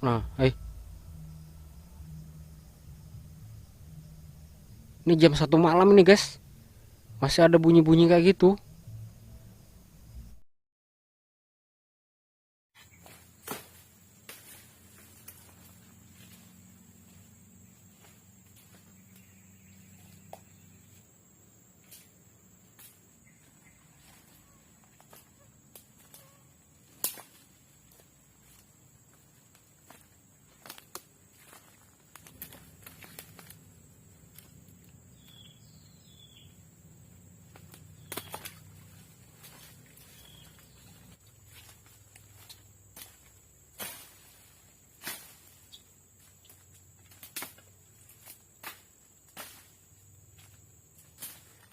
Nah, ini jam 1 malam ini guys. Masih ada bunyi-bunyi kayak gitu.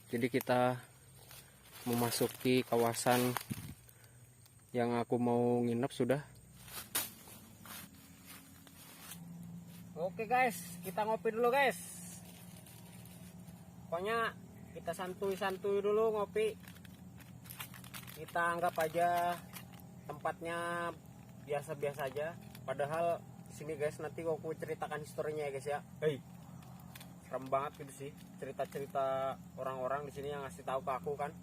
Jadi kita memasuki kawasan yang aku mau nginep sudah. Oke guys, kita ngopi dulu guys. Pokoknya kita santuy-santuy dulu ngopi. Kita anggap aja tempatnya biasa-biasa aja. Padahal di sini guys, nanti aku ceritakan historinya ya guys ya. Serem banget gitu sih cerita-cerita orang-orang di sini yang ngasih tahu ke aku kan.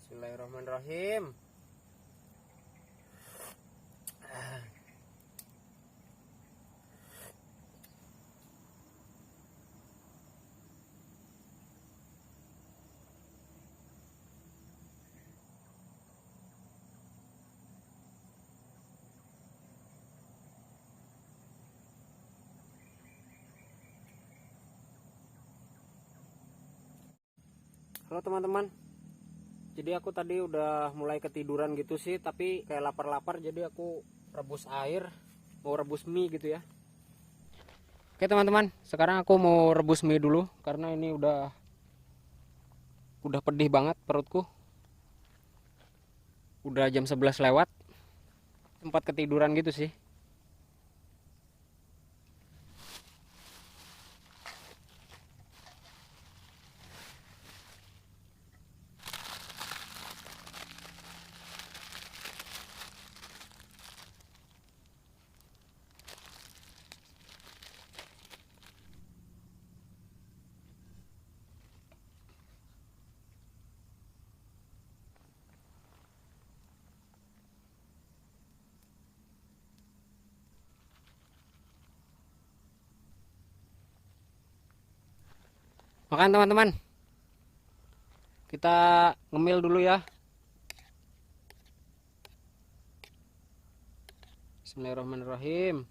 Bismillahirrahmanirrahim. Halo teman-teman. Jadi aku tadi udah mulai ketiduran gitu sih, tapi kayak lapar-lapar, jadi aku rebus air, mau rebus mie gitu ya. Oke teman-teman, sekarang aku mau rebus mie dulu karena ini udah pedih banget perutku. Udah jam 11 lewat. Sempat ketiduran gitu sih. Makan teman-teman. Kita ngemil dulu ya. Bismillahirrahmanirrahim.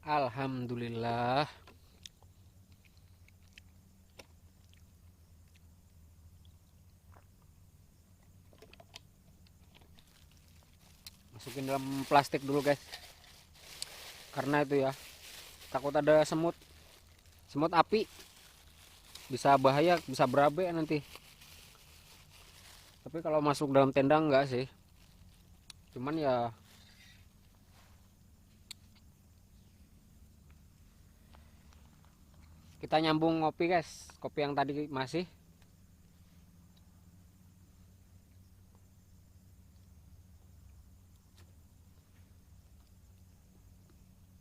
Alhamdulillah. masukin dalam plastik dulu guys, karena itu ya takut ada semut api, bisa bahaya, bisa berabe nanti. Tapi kalau masuk dalam tenda enggak sih, cuman ya kita nyambung ngopi guys, kopi yang tadi masih.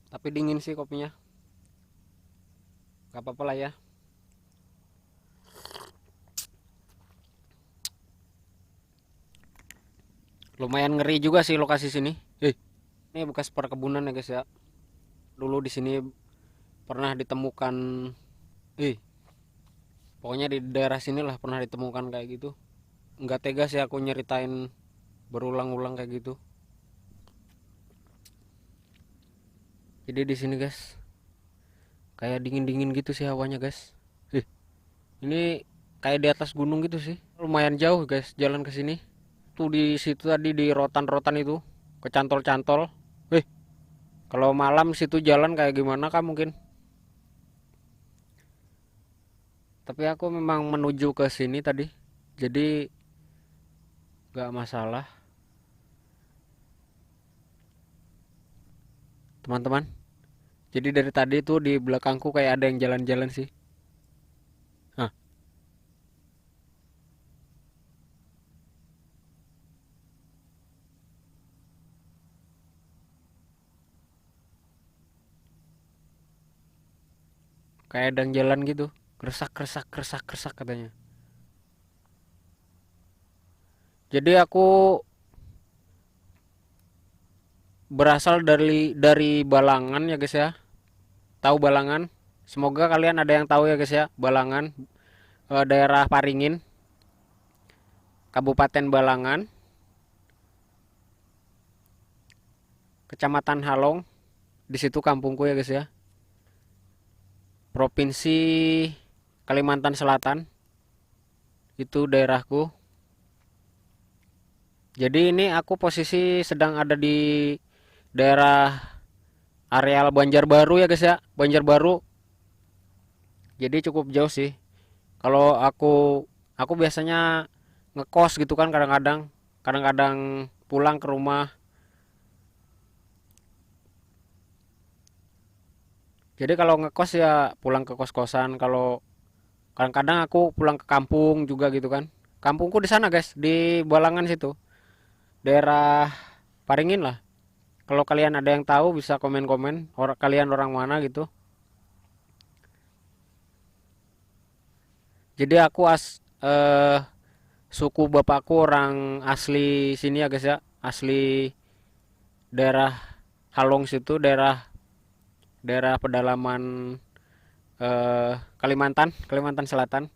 Tapi dingin sih kopinya, gak apa-apa lah ya. Lumayan ngeri juga sih lokasi sini. Ini bekas perkebunan ya guys ya. Dulu di sini pernah ditemukan, pokoknya di daerah sinilah pernah ditemukan kayak gitu. Nggak tega sih aku nyeritain berulang-ulang kayak gitu. Jadi di sini guys, kayak dingin-dingin gitu sih hawanya guys. Ini kayak di atas gunung gitu sih. Lumayan jauh guys jalan ke sini. Tuh di situ tadi di rotan-rotan itu kecantol-cantol. Kalau malam situ jalan kayak gimana kah mungkin? Tapi aku memang menuju ke sini tadi, jadi gak masalah teman-teman. Jadi dari tadi tuh di belakangku kayak ada yang jalan-jalan sih. Hah, kayak ada yang jalan gitu. Kresak kresak kresak kresak katanya. Jadi aku berasal dari Balangan ya guys ya. Tahu Balangan? Semoga kalian ada yang tahu ya guys ya. Balangan, daerah Paringin, Kabupaten Balangan, Kecamatan Halong. Di situ kampungku ya guys ya. Provinsi Kalimantan Selatan. Itu daerahku. Jadi ini aku posisi sedang ada di daerah areal Banjarbaru ya guys ya. Banjarbaru. Jadi cukup jauh sih. Kalau aku biasanya ngekos gitu kan kadang-kadang. Kadang-kadang pulang ke rumah. Jadi kalau ngekos ya pulang ke kos-kosan. Kalau kadang-kadang aku pulang ke kampung juga gitu kan. Kampungku di sana guys, di Balangan situ. Daerah Paringin lah. Kalau kalian ada yang tahu bisa komen-komen. Kalian orang mana gitu. Jadi aku suku bapakku orang asli sini ya guys ya. Asli daerah Halong situ, daerah daerah pedalaman Kalimantan Selatan.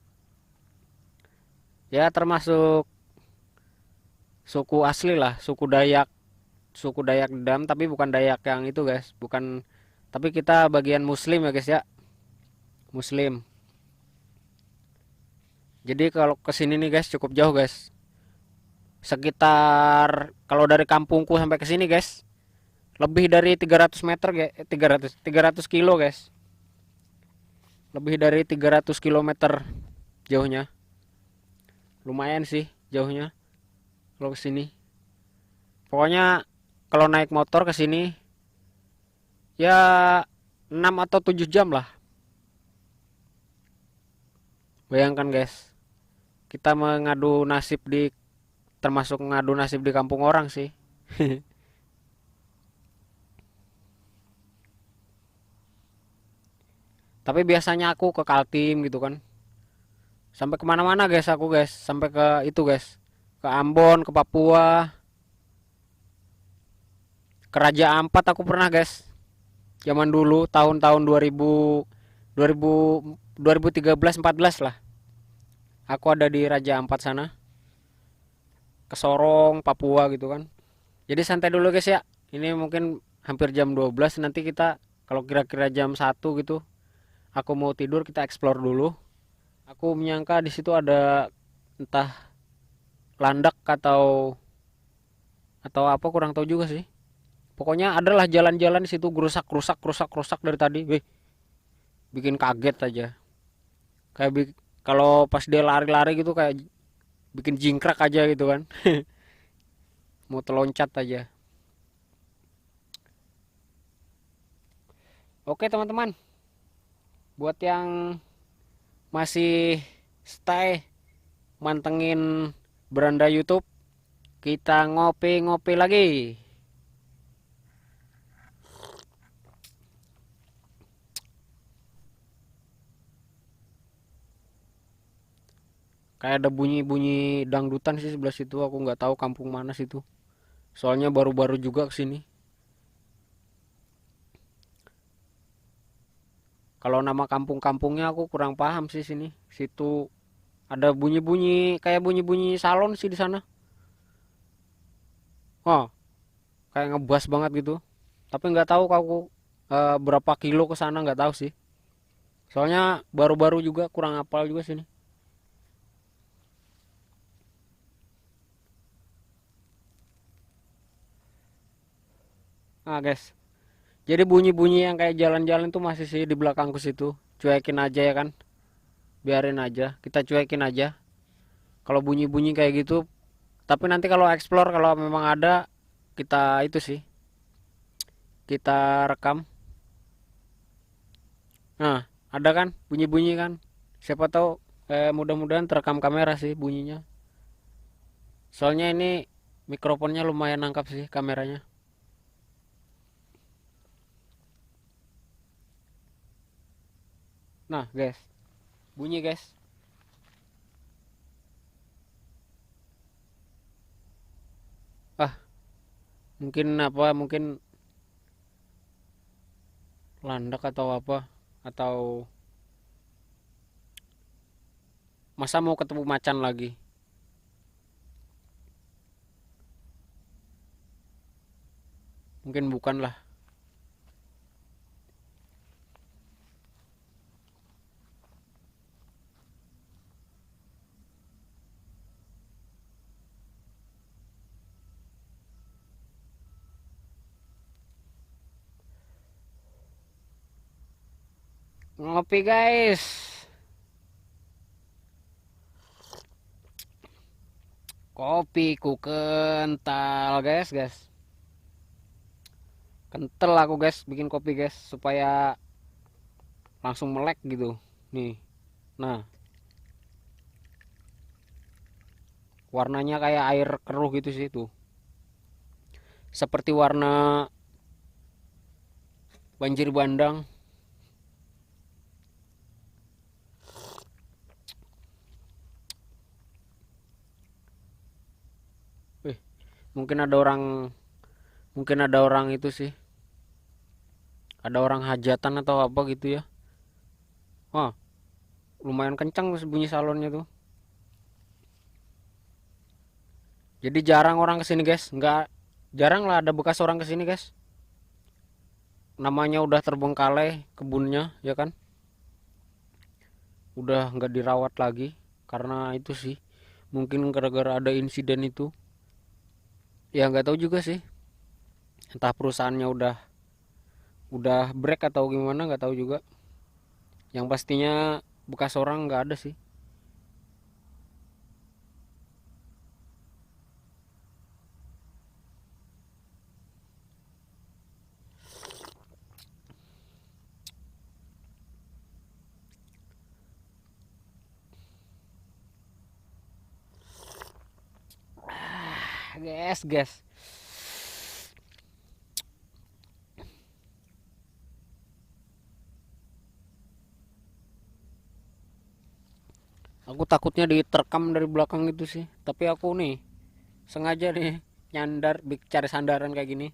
Ya termasuk suku asli lah, suku Dayak Dam, tapi bukan Dayak yang itu guys, bukan. Tapi kita bagian Muslim ya guys ya, Muslim. Jadi kalau kesini nih guys cukup jauh guys, sekitar kalau dari kampungku sampai ke sini guys lebih dari 300 meter guys, 300 kilo guys, lebih dari 300 kilometer jauhnya. Lumayan sih jauhnya kalau ke sini. Pokoknya kalau naik motor ke sini ya 6 atau 7 jam lah. Bayangkan guys, kita mengadu nasib di, termasuk ngadu nasib di kampung orang sih. Tapi biasanya aku ke Kaltim gitu kan. Sampai kemana-mana guys aku guys, sampai ke itu guys, ke Ambon, ke Papua, ke Raja Ampat aku pernah guys. Zaman dulu tahun-tahun 2000 2013 14 lah. Aku ada di Raja Ampat sana, ke Sorong, Papua gitu kan. Jadi santai dulu guys ya. Ini mungkin hampir jam 12, nanti kita kalau kira-kira jam 1 gitu aku mau tidur, kita explore dulu. Aku menyangka di situ ada entah landak atau atau apa kurang tahu juga sih. Pokoknya adalah jalan-jalan di situ gerusak dari tadi. Wih, bikin kaget aja. Kayak kalau pas dia lari-lari gitu kayak bikin jingkrak aja gitu kan. Mau teloncat aja. Oke teman-teman, buat yang masih stay mantengin beranda YouTube, kita ngopi-ngopi lagi. Kayak ada bunyi-bunyi dangdutan sih sebelah situ. Aku nggak tahu kampung mana situ. Soalnya baru-baru juga kesini. Kalau nama kampung-kampungnya aku kurang paham sih sini. Situ ada bunyi-bunyi kayak bunyi-bunyi salon sih di sana. Oh, kayak ngebas banget gitu. Tapi nggak tahu aku berapa kilo ke sana nggak tahu sih. Soalnya baru-baru juga kurang hafal juga sini. Ah guys, jadi bunyi-bunyi yang kayak jalan-jalan tuh masih sih di belakangku situ. Cuekin aja ya kan, biarin aja. Kita cuekin aja. Kalau bunyi-bunyi kayak gitu. Tapi nanti kalau explore kalau memang ada kita itu sih kita rekam. Nah, ada kan bunyi-bunyi kan? Siapa tahu mudah-mudahan terekam kamera sih bunyinya. Soalnya ini mikrofonnya lumayan nangkap sih kameranya. Nah, guys, bunyi guys. Ah, mungkin apa? Mungkin landak atau apa? Atau masa mau ketemu macan lagi? Mungkin bukan lah. Ngopi guys. Kopi ku kental guys. Kental aku guys bikin kopi guys supaya langsung melek gitu. Nih. Nah, warnanya kayak air keruh gitu sih tuh. Seperti warna banjir bandang. Wih, mungkin ada orang mungkin ada orang itu sih. Ada orang hajatan atau apa gitu ya. Oh, lumayan kencang bunyi salonnya tuh. Jadi jarang orang kesini guys. Nggak jarang lah ada bekas orang kesini guys. Namanya udah terbengkalai kebunnya ya kan. Udah nggak dirawat lagi karena itu sih. Mungkin gara-gara ada insiden itu. Ya nggak tahu juga sih. Entah perusahaannya udah break atau gimana nggak tahu juga. Yang pastinya bekas orang nggak ada sih. Guys. Aku takutnya diterkam dari belakang itu sih. Tapi aku nih sengaja nih nyandar cari sandaran kayak gini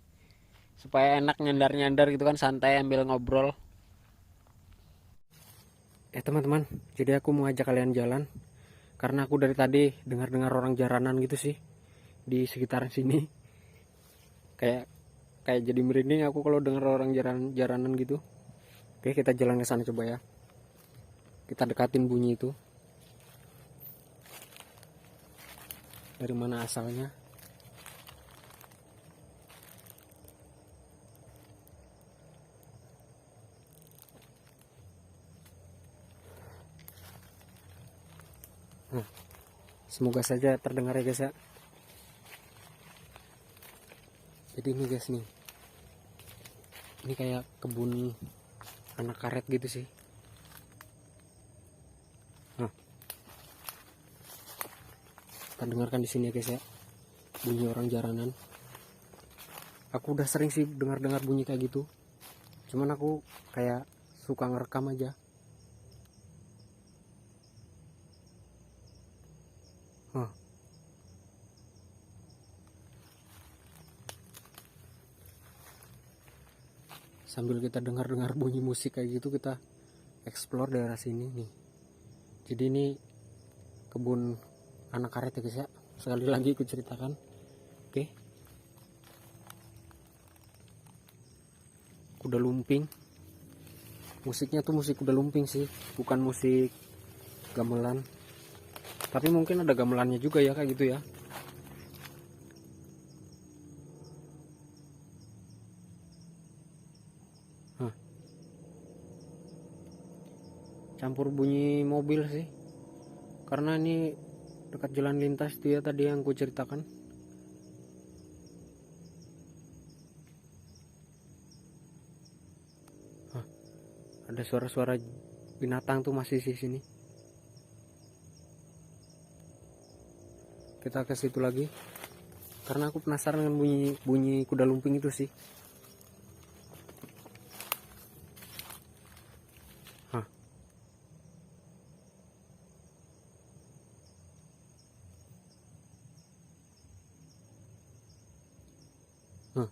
supaya enak nyandar-nyandar gitu kan santai ambil ngobrol. Teman-teman, jadi aku mau ajak kalian jalan karena aku dari tadi dengar-dengar orang jaranan gitu sih di sekitaran sini. Kayak kayak jadi merinding aku kalau dengar orang jaranan gitu. Oke, kita jalan ke sana coba ya. Kita dekatin bunyi itu. Dari mana asalnya? Nah, semoga saja terdengar ya guys ya. Jadi ini guys nih, ini kayak kebun anak karet gitu sih. Nah, kita dengarkan di sini ya guys ya, bunyi orang jaranan. Aku udah sering sih dengar-dengar bunyi kayak gitu, cuman aku kayak suka ngerekam aja. Nah, sambil kita dengar-dengar bunyi musik kayak gitu, kita explore daerah sini nih. Jadi ini kebun anak karet ya guys ya. Sekali lagi aku ceritakan. Oke. Kuda lumping. Musiknya tuh musik kuda lumping sih, bukan musik gamelan. Tapi mungkin ada gamelannya juga ya kayak gitu ya. Nah, campur bunyi mobil sih, karena ini dekat jalan lintas tuh ya tadi yang ku ceritakan. Nah, ada suara-suara binatang tuh masih di sini. Kita ke situ lagi karena aku penasaran dengan bunyi kuda lumping itu sih. Hah. Nah.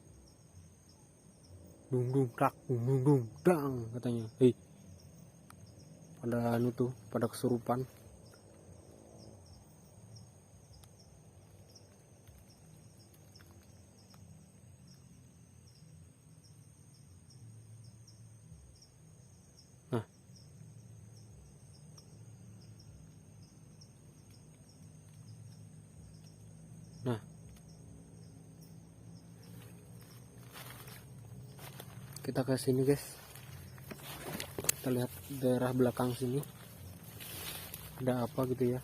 Dung dung tak dung dung dang katanya. Hei. Pada anu tuh, pada kesurupan. Nah. Nah. Kita ke sini guys. Kita lihat daerah belakang sini. Ada apa gitu ya.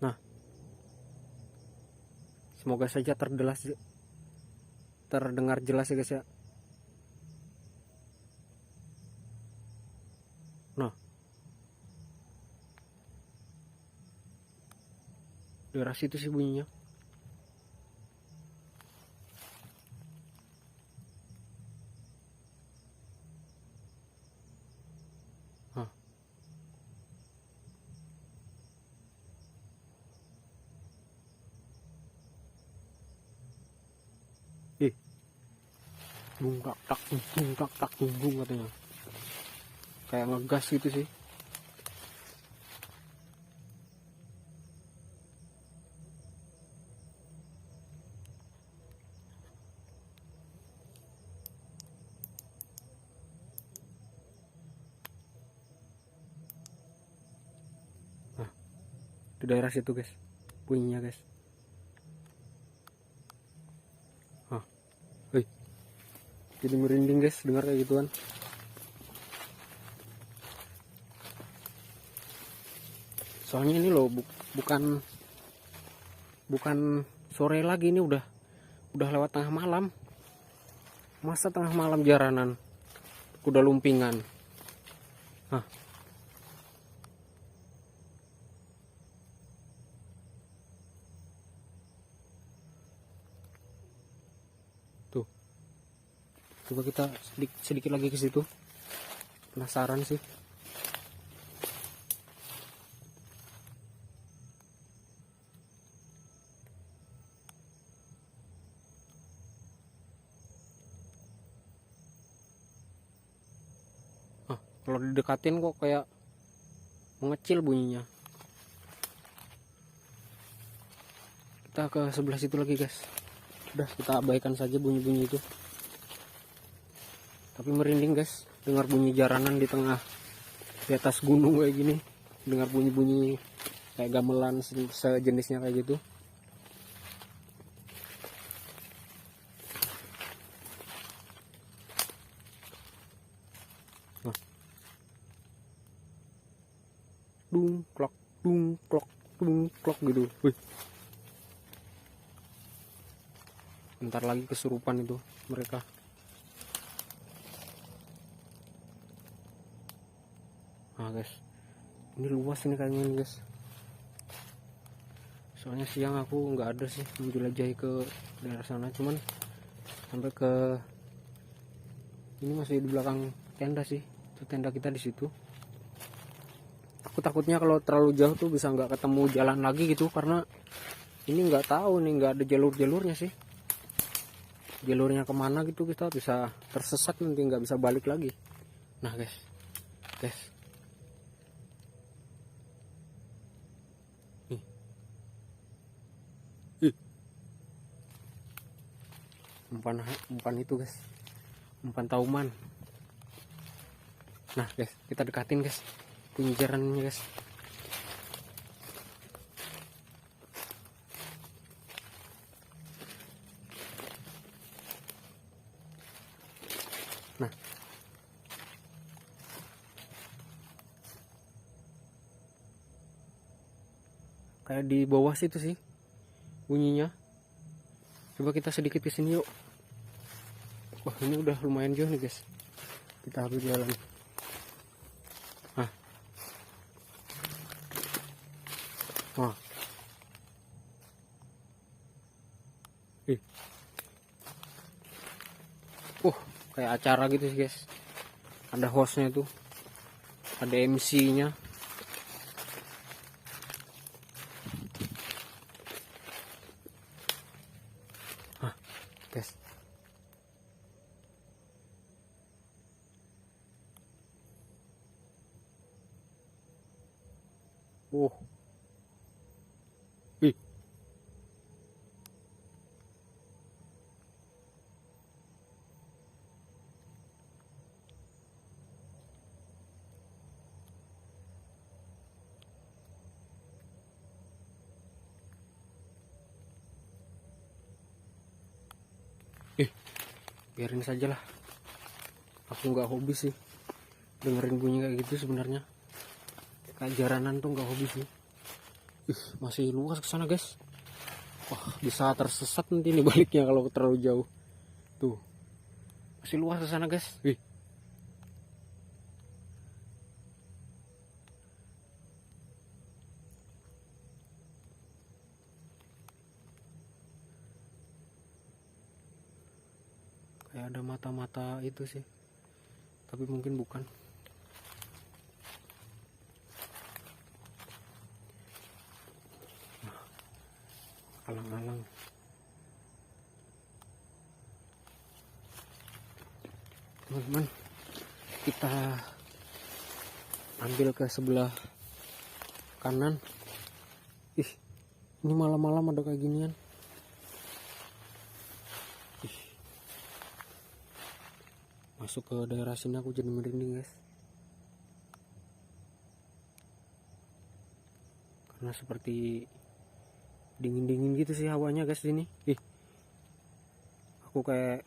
Nah. Semoga saja terdengar jelas ya guys ya. Nah, daerah situ sih bunyinya. Nah. Bungkak tak bungkak tak bung katanya. Kayak ngegas gitu sih. Nah, di daerah situ guys bunyinya guys. Nah, jadi merinding guys dengar kayak gituan. Soalnya ini loh bukan sore lagi, ini udah lewat tengah malam. Masa tengah malam jaranan kuda lumpingan. Hah. Tuh. Coba kita sedikit lagi ke situ. Penasaran sih. Kalau didekatin kok kayak mengecil bunyinya. Kita ke sebelah situ lagi guys. Udah kita abaikan saja bunyi-bunyi itu. Tapi merinding guys, dengar bunyi jaranan di atas gunung kayak gini. Dengar bunyi-bunyi kayak gamelan sejenisnya kayak gitu. dung klok gitu. Wih. Bentar lagi kesurupan itu mereka. Nah guys, ini luas ini kayaknya nih guys. Soalnya siang aku nggak ada sih menjelajahi ke daerah sana, cuman sampai ke ini masih di belakang tenda sih. Itu tenda kita di situ. Aku takutnya kalau terlalu jauh tuh bisa nggak ketemu jalan lagi gitu, karena ini nggak tahu nih, nggak ada jalurnya sih. Jalurnya kemana gitu, kita bisa tersesat nanti, nggak bisa balik lagi. Nah guys, nih, umpan itu guys, umpan tauman. Nah guys, kita dekatin guys, pinjarannya guys. Nah, kayak di bawah situ sih bunyinya. Coba kita sedikit ke sini yuk. Wah, ini udah lumayan jauh nih guys. Kita ambil jalan. Nah. Wah. Kayak acara gitu sih guys. Ada hostnya tuh, ada MC-nya. Guys, ih, biarin saja lah. Aku nggak hobi sih dengerin bunyi kayak gitu sebenarnya. Kayak jaranan tuh nggak hobi sih. Masih luas ke sana guys. Wah, bisa tersesat nanti nih baliknya kalau terlalu jauh. Tuh, masih luas ke sana guys. Kayak ada mata-mata itu sih, tapi mungkin bukan. Alang-alang. Teman-teman, kita ambil ke sebelah kanan. Ini malam-malam ada kayak ginian. Masuk ke daerah sini aku jadi merinding guys, karena seperti dingin-dingin gitu sih hawanya guys sini. Aku kayak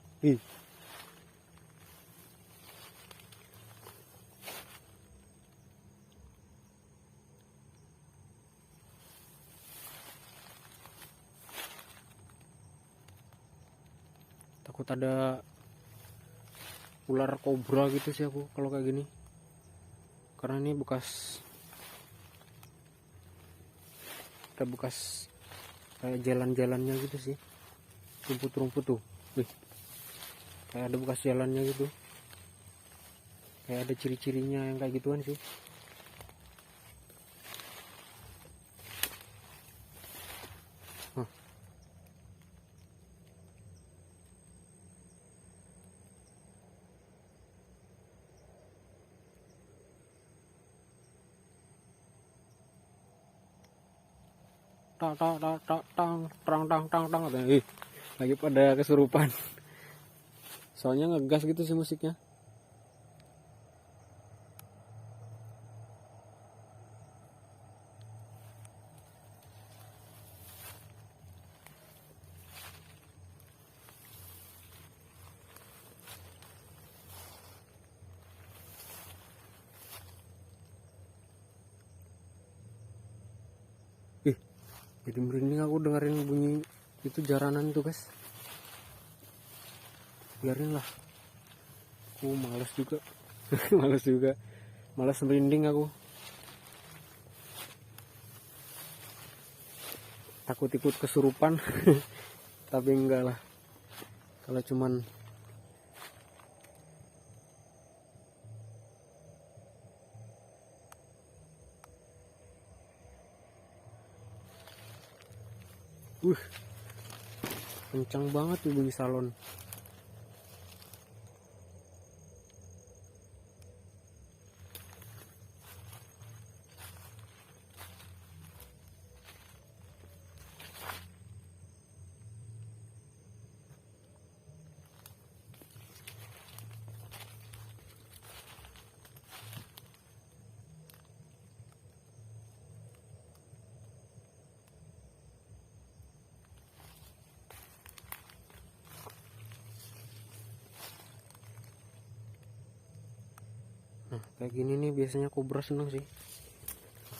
takut ada ular kobra gitu sih aku kalau kayak gini, karena ini bekas kayak jalan-jalannya gitu sih, rumput-rumput tuh. Kayak ada bekas jalannya gitu, kayak ada ciri-cirinya yang kayak gituan sih. Tang lagi pada kesurupan. Soalnya ngegas gitu sih musiknya. Jadi merinding aku dengerin bunyi itu jaranan itu guys. Biarin lah, aku males juga. Males merinding aku, takut ikut kesurupan. Tapi enggak lah, kalau cuman kencang banget tuh bunyi salon. Nah kayak gini nih biasanya kobra seneng sih,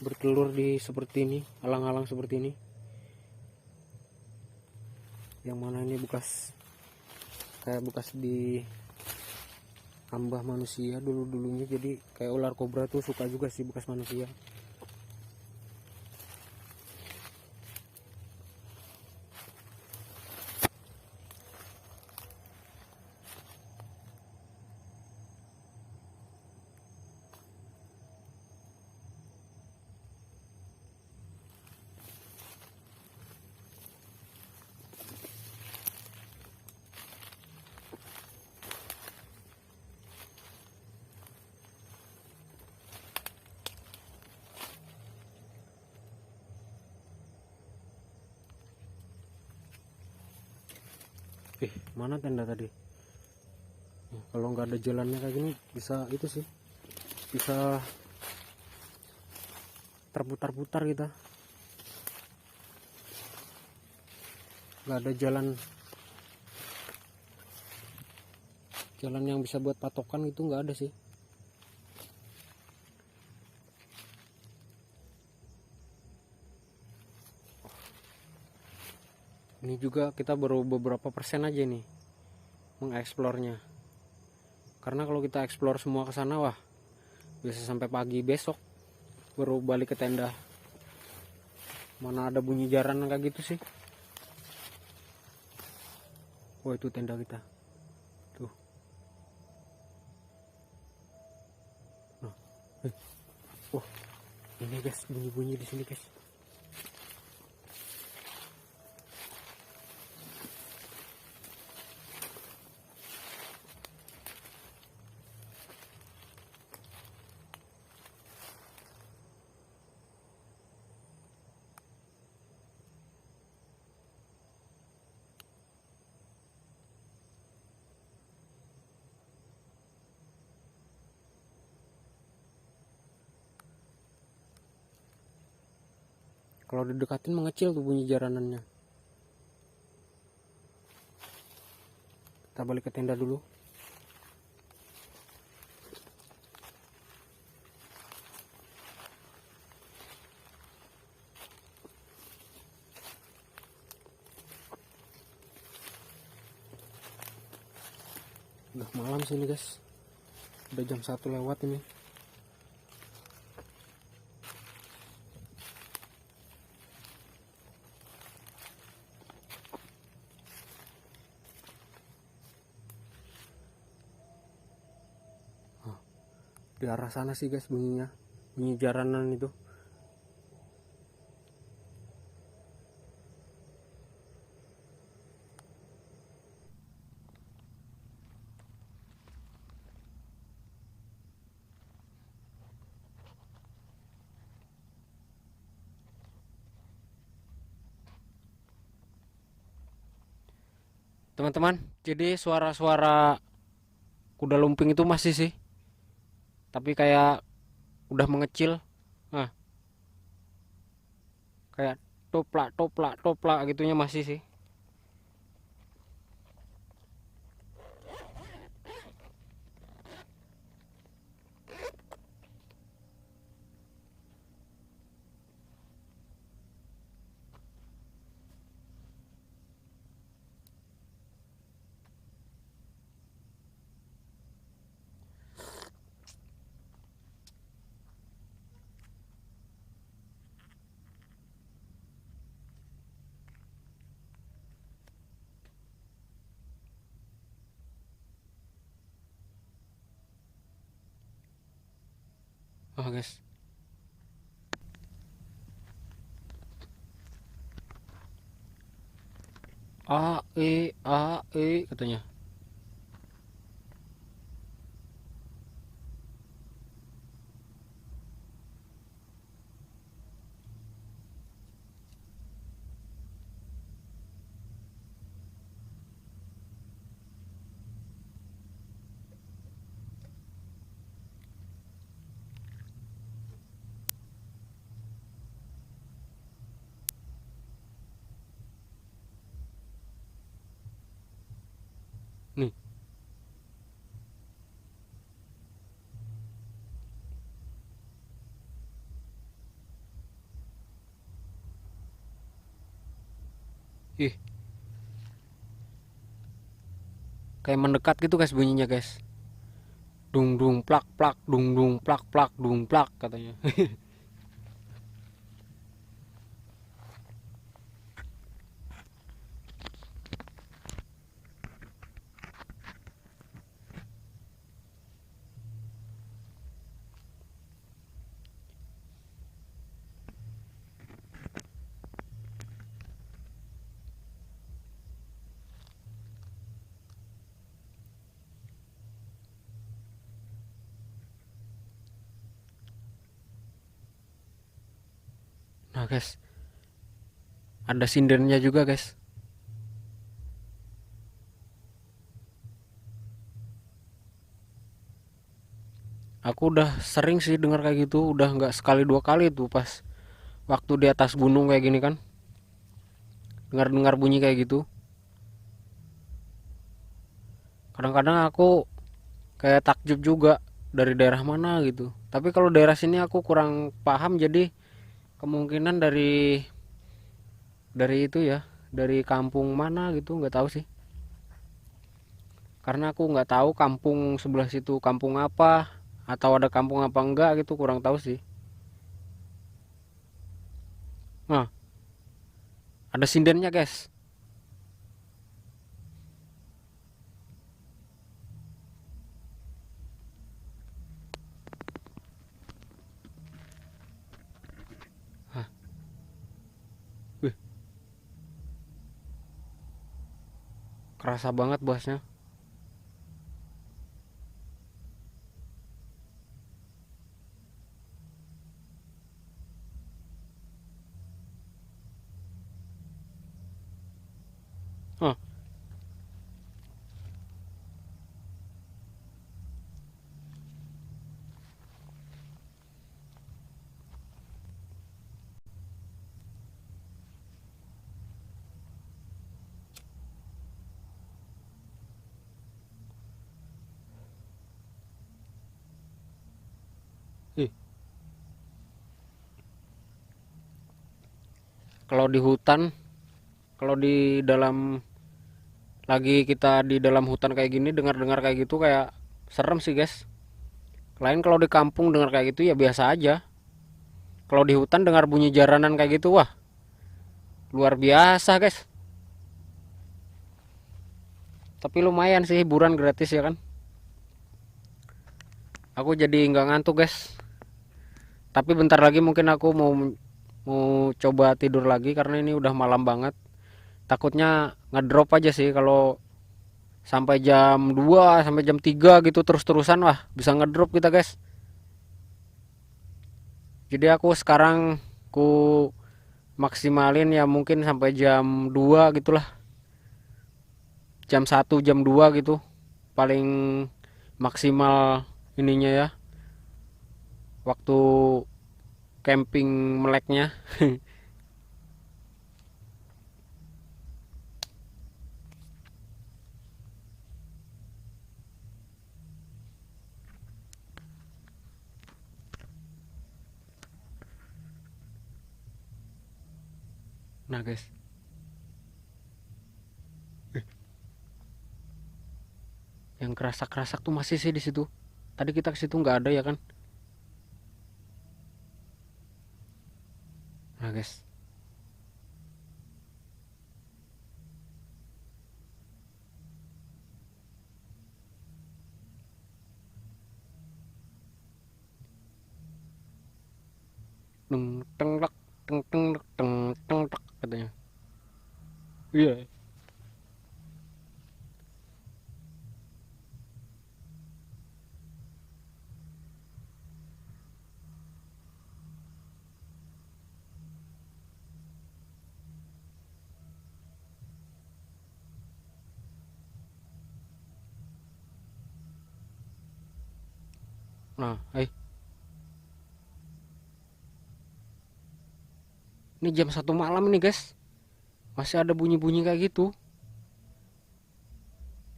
bertelur di seperti ini, alang-alang seperti ini. Yang mana ini bekas, kayak bekas di ambah manusia dulunya. Jadi kayak ular kobra tuh suka juga sih bekas manusia. Mana tenda tadi? Kalau nggak ada jalannya kayak gini bisa itu sih, bisa terputar-putar kita. Nggak ada jalan yang bisa buat patokan itu, nggak ada sih. Ini juga kita baru beberapa persen aja nih mengeksplornya. Karena kalau kita eksplor semua ke sana, wah, bisa sampai pagi besok baru balik ke tenda. Mana ada bunyi jaranan kayak gitu sih. Wah, itu tenda kita. Tuh. Nah. Wah, ini guys, bunyi-bunyi di sini guys. Kalau didekatin mengecil tuh bunyi jaranannya. Kita balik ke tenda dulu. Udah malam sini guys. Udah jam 1 lewat ini. Di arah sana sih guys bunyinya, bunyi jaranan itu. Teman-teman, jadi suara-suara kuda lumping itu masih sih, tapi kayak udah mengecil. Nah, kayak toplak toplak toplak gitunya masih sih. Oh guys, katanya. Nih, ih, kayak mendekat gitu guys bunyinya guys. Dung dung plak plak, dung dung plak plak, dung plak katanya. Nah guys, ada sindennya juga guys. Aku udah sering sih dengar kayak gitu, udah nggak sekali dua kali tuh pas waktu di atas gunung kayak gini kan, dengar-dengar bunyi kayak gitu. Kadang-kadang aku kayak takjub juga dari daerah mana gitu. Tapi kalau daerah sini aku kurang paham, jadi kemungkinan dari itu ya, dari kampung mana gitu nggak tahu sih. Karena aku nggak tahu kampung sebelah situ kampung apa, atau ada kampung apa enggak gitu, kurang tahu sih. Nah, ada sindennya guys. Hah, wih, kerasa banget bosnya. Hah, ih, kalau di hutan, kalau di dalam, lagi kita di dalam hutan kayak gini dengar-dengar kayak gitu kayak serem sih guys. Lain kalau di kampung dengar kayak gitu ya biasa aja. Kalau di hutan dengar bunyi jaranan kayak gitu, wah luar biasa guys. Tapi lumayan sih, hiburan gratis ya kan. Aku jadi nggak ngantuk guys. Tapi bentar lagi mungkin aku mau mau coba tidur lagi karena ini udah malam banget. Takutnya ngedrop aja sih kalau sampai jam 2 sampai jam 3 gitu terus-terusan, wah bisa ngedrop kita guys. Jadi aku sekarang ku maksimalin ya mungkin sampai jam 2 gitulah. Jam 1 jam 2 gitu. Paling maksimal ininya ya. Waktu camping meleknya. Nah guys, yang kerasak-kerasak tuh masih sih di situ. Tadi kita ke situ nggak ada ya kan? Nah guys, teng teng lek, teng teng lek, teng teng tek, katanya. Iya. Nah, ini jam 1 malam ini guys, masih ada bunyi-bunyi kayak gitu.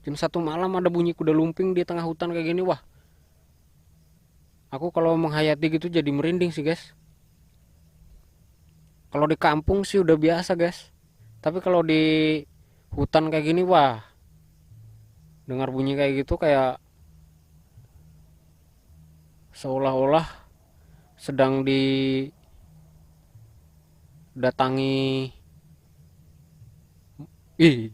Jam 1 malam ada bunyi kuda lumping di tengah hutan kayak gini. Wah, aku kalau menghayati gitu jadi merinding sih guys. Kalau di kampung sih udah biasa guys, tapi kalau di hutan kayak gini, wah, dengar bunyi kayak gitu kayak seolah-olah sedang didatangi. Ih.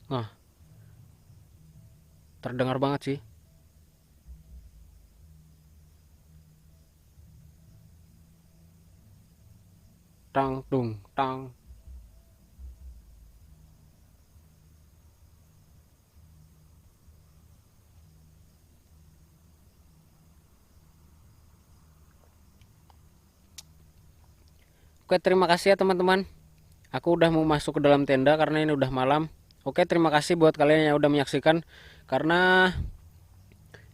Nah, terdengar banget sih. Tang dung tang. Oke, terima kasih ya teman-teman. Aku udah mau masuk ke dalam tenda karena ini udah malam. Oke, terima kasih buat kalian yang udah menyaksikan. Karena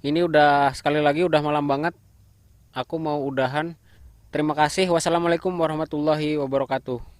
ini udah sekali lagi udah malam banget. Aku mau udahan. Terima kasih. Wassalamualaikum warahmatullahi wabarakatuh.